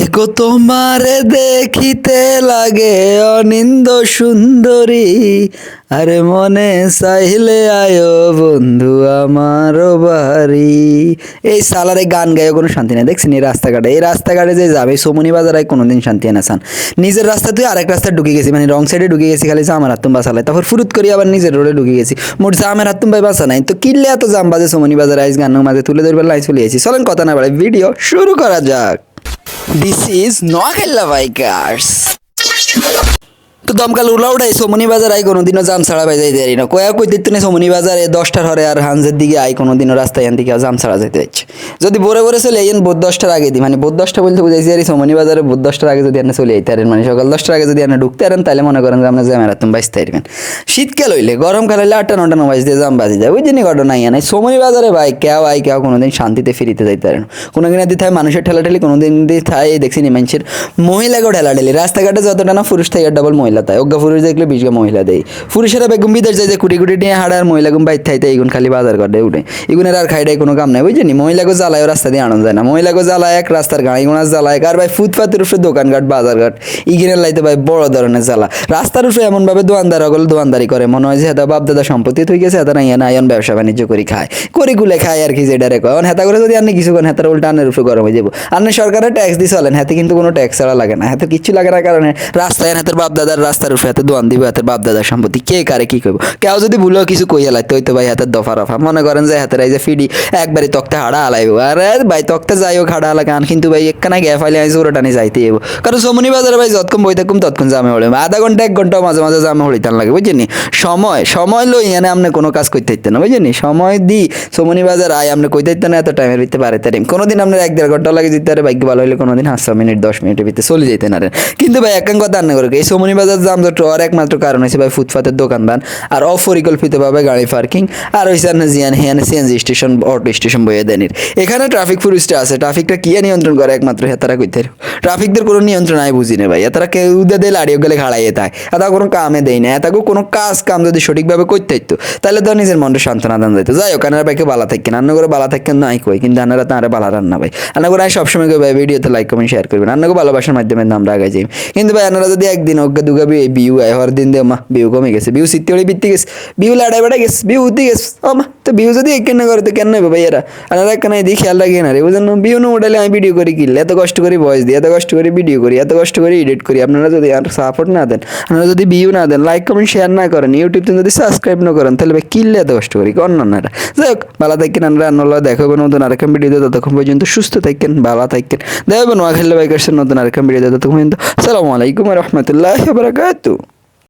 এগো তোমারে দেখিতে লাগে অনিন্দ সুন্দরী, আরে মনে চাইলে আয়ো বন্ধু আমার বাড়ি। এই সালারে গান গায়ে কোনো শান্তি নেই, দেখছেন এই রাস্তাঘাটে যে যাবে সোমনি বাজার কোনোদিন শান্তি না চান। নিজের রাস্তা তুই আরেক রাস্তায় ঢুকে গেছি, মানে রং সাইডে ঢুকে গেছি, খালি জামের হাতুম বাসালে, তারপর ফুরুত করি আবার নিজের রোডে ঢুকে গেছি, মোট জামের হাতুম ভাই বাসা নাই। তো কিনলে এত জাম বাজে সোমনি বাজার আইস গানের মাঝে তুলে ধরবার লাই চলে এসেছি। চলেন কথা না বাড়াই, ভিডিও শুরু করা যাক। This is Noakhali bikers. তো দমকাল উড়াই সোমনি বাজার আই কোনোদিনও জাম ছাড়া বাই যাইতে পারি না, কই দিতে নেই সোমনি বাজারে 10টার হরে আর হাঞ্জের দিকে আই কোনোদিনও রাস্তায় এন দিকে জাম ছাড়া যেতে হচ্ছে। যদি ভোরে ভোরে চলে আইন বোধ 10টার আগে দিই, মানে বোধ 10টা বলতে বুঝাইছি আর সোমনি বাজারে বোধ 10টার আগে যদি আপনি চলে আইতে পারেন, মানে সকাল 10টার আগে যদি আপনি ঢুকতে পারেন, তাহলে মনে করেন যে আপনার জ্যামের তুমি বাঁচতে পারবেন। শীতকাল হইলে গরমকাল হইলে 8টা 9টা 9 বাজে জাম বাজি যায়, ওই জন্য ঘটনা নাই। সোমনি বাজারে ভাই কেউ কোনোদিন শান্তিতে ফিরিতে যাইতে পারেন। কোনো কিনা দিতে হয় মানুষের ঠেলাঠেলি, কোনোদিন দিয়ে থাই দেখছি নি মানুষের মহিলাকেও ঠেলাঠেলি। রাস্তাঘাটে যতটা না পুরুষ থাকে ডাবল মহিলা তাই, অজ্ঞা পুরুষ দেখলে 20 মহিলা দেয়। পুরুষেরা বেগুন বিদেশ যায় যে কুটি কুটি নিয়ে হাড়ার মহিলাগুন বাইর থাইতে এগুন খালি বাজার করে উঠে, এগুনের আর খাইটাই কোনো কাম নাই, বুঝলি। মহিলাকে জ্বালায় রাস্তা দিয়ে আনন্দ যায় না, মহিলাকে জ্বালায় এক রাস্তার গাড়ি গোনার জ্বালায়, আর ভাই ফুটপাতের উপরে দোকানঘাট বাজারঘাট ইগিনের লাইতে ভাই বড় ধরনের জ্বালা। রাস্তার উপরে এমনভাবে দোয়ানদার ওগুলো দোয়ানদারি করে, মনে হয় যে হেতা বাপ দাদা সম্পত্তি হয়ে গেছে, হেতা নাই আয়ন ব্যবসা বাণিজ্য করে খায়, করে গুলে খায় আর কি, যেটা রেখে হেতা করে যদি আপনি কিছু করেন হেতার উল্টা আনের উপরে গরম হয়ে যাবো। আপনি সরকারের ট্যাক্স দিয়ে চলেন, হাতে কিন্তু কোনো ট্যাক্স ছাড়া লাগে না, হাতে কিচ্ছু লাগে না, কারণে রাস্তায় হাতের বাপ দাদার রাস্তার উপরে হাতে দোয়ান দিবে, হাতের বাপ দাদার সম্পত্তি কে কারে কি করবো। কেউ যদি ভুলেও কিছু কইয়া লাগতো হইতো ভাই হাতের দফা রফা, মনে করেন যে হাতের এই যে ফিডি একবারে তক্তে হাড়া হালাইব, আরে ভাই তক্তে যাই হোক হাড়া হালা গান, কিন্তু ভাই একখানা গ্যাপ ফাইলে আমি জোরে টানি যাইতে যাবো। কারণ সোমনি বাজারে ভাই যতক্ষণ বই থাকুম ততক্ষণ জামে হলে আধা ঘন্টা 1 ঘন্টা মাঝে মাঝে জামে হলিতান লাগে, বুঝলি। সময় লই এনে আপনি কোনো কাজ করতে হইতেন না, বুঝলি। সময় দিই সোমনি বাজার আয় আপনি কইতে হইতেন না, এত টাইমের ভিতরে পারে তারিম কোনোদিন আপনার 1-1.5 ঘন্টা লাগে যেতে পারে, ভাগ্য ভালো হইলে কোনোদিন 5 মিনিট 10 মিনিটের ভিতরে চলে যেতে না। কিন্তু ভাই এক কথা আন্না করে এই সোমনি বাজার জাম জট আর একমাত্র কারণ হয়েছে ভাই ফুটপাতের দোকানদার আর অপরিকল্পিতভাবে গাড়ি পার্কিং, আর হয়েছে না জিয়ান হিয়ান সিএনজি স্টেশন অটো স্টেশন বইয়ে দেনির। এখানে ট্রাফিক পুলিশটা আছে, ট্রাফিকটা কি নিয়ন্ত্রণ করে একমাত্র হেতারা কইতে ট্রাফিকদের কোনো নিয়ন্ত্রণ নাই, বুঝি না ভাই। এতারা কেউ দিয়ে লাড়িয়ে গেলে খাড়াইয়ে থাকে, এত কোনো কামে দেয় না, এত কোনো কাম যদি সঠিকভাবে করতে হইতো তাহলে তো নিজের মনটা সান্ত্বনা দান যাইতো। যাই হোক আনারা ভাইকে বালা থাকেন, রান্না করে বালা থাকেন নাই কই, কিন্তু আনারা তাঁরা বালা রান্না ভাই আন্না করে আমি সবসময় কই ভাই ভিডিওতে লাইক কমেন্ট শেয়ার করবেন, আন্নাকে ভালোবাসার মাধ্যমে আমরা আগে যাই। কিন্তু ভাই আনারা যদি একদিন অজ্ঞা দুগা বিউ আয় হর দিন দে মা বিউ কমে গেছে, বিউ সিত্তি হলে বিত্তি গেছে, বিউ লাড়াই বেড়া গেছে, বিউ উঠতে গেছে ও মা। তো বিউ যদি কেন করে তো কেন নেবে ভাই এরা, আনারা কেন দিয়ে খেয়াল রাখি না রে, বুঝলেন। বিউ না উঠালে আমি ভিডিও করি কিনলে, এত কষ্ট করে ভয়েস দিই, এত কষ্ট করে ভিডিও করি, এত কষ্ট করে এডিট করি। আপনারা যদি আর সাপোর্ট না দেন, আপনারা যদি ভিউ না দেন, লাইক কমেন্ট শেয়ার না করেন, ইউটিউবতে যদি সাবস্ক্রাইব না করেন, তাহলে ভাই কিনলে এত কষ্ট করি অন্যান্যরা। যাই হোক ভালো থাকেন, আমরা অন্যরা দেখাবো নতুন আরেকটা ভিডিওতে, ততক্ষণ পর্যন্ত সুস্থ থাকেন, ভালো থাকেন। দেখবেন নোয়াখালী বাইকার্সের নতুন আরেকটা ভিডিওতে, ততক্ষণ পর্যন্ত আসসালামু আলাইকুম ওয়া রাহমাতুল্লাহি ওয়া বারাকাতুহু।